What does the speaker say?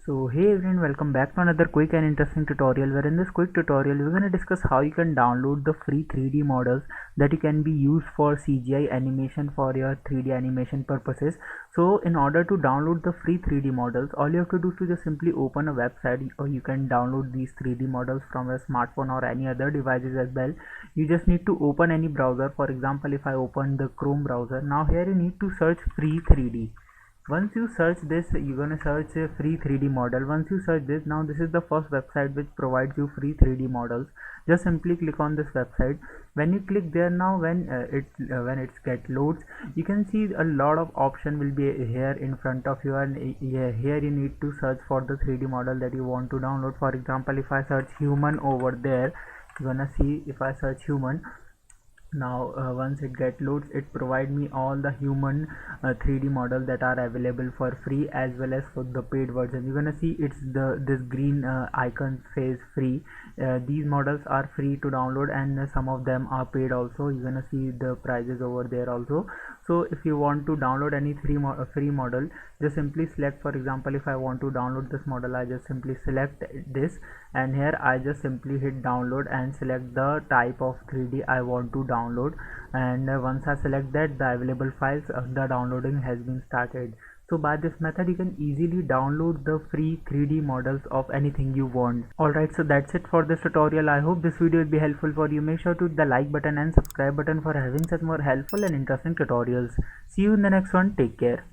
So hey everyone, welcome back to another quick and interesting tutorial, where in this quick tutorial we're going to discuss how you can download the free 3D models that you can be used for CGI animation for your 3D animation purposes. So in order to download the free 3D models, all you have to do is to just simply open a website, or you can download these 3D models from a smartphone or any other devices as well. You just need to open any browser. For example, if I open the Chrome browser, now here you need to search free 3D. Once you search this, you're gonna search a free 3D model. Once you search this, now this is the first website which provides you free 3D models. Just simply click on this website. When you click there, now when it get loads, you can see a lot of option will be here in front of you, and here you need to search for the 3D model that you want to download. For example, if I search human over there, you're gonna see if I search human. Now once it get loads, it provide me all the human 3D model that are available for free as well as for the paid version. You're gonna see it's this green icon says free. These models are free to download, and some of them are paid also. You're gonna see the prices over there also. So if you want to download any free model, just simply select. For example, if I want to download this model, I just simply select this, and here I just simply hit download and select the type of 3D I want to download. And once I select that, the available files, the downloading has been started. So by this method you can easily download the free 3D models of anything you want. Alright, so that's it for this tutorial. I hope this video will be helpful for you. Make sure to hit the like button and subscribe button for having such more helpful and interesting tutorials. See you in the next one. Take care.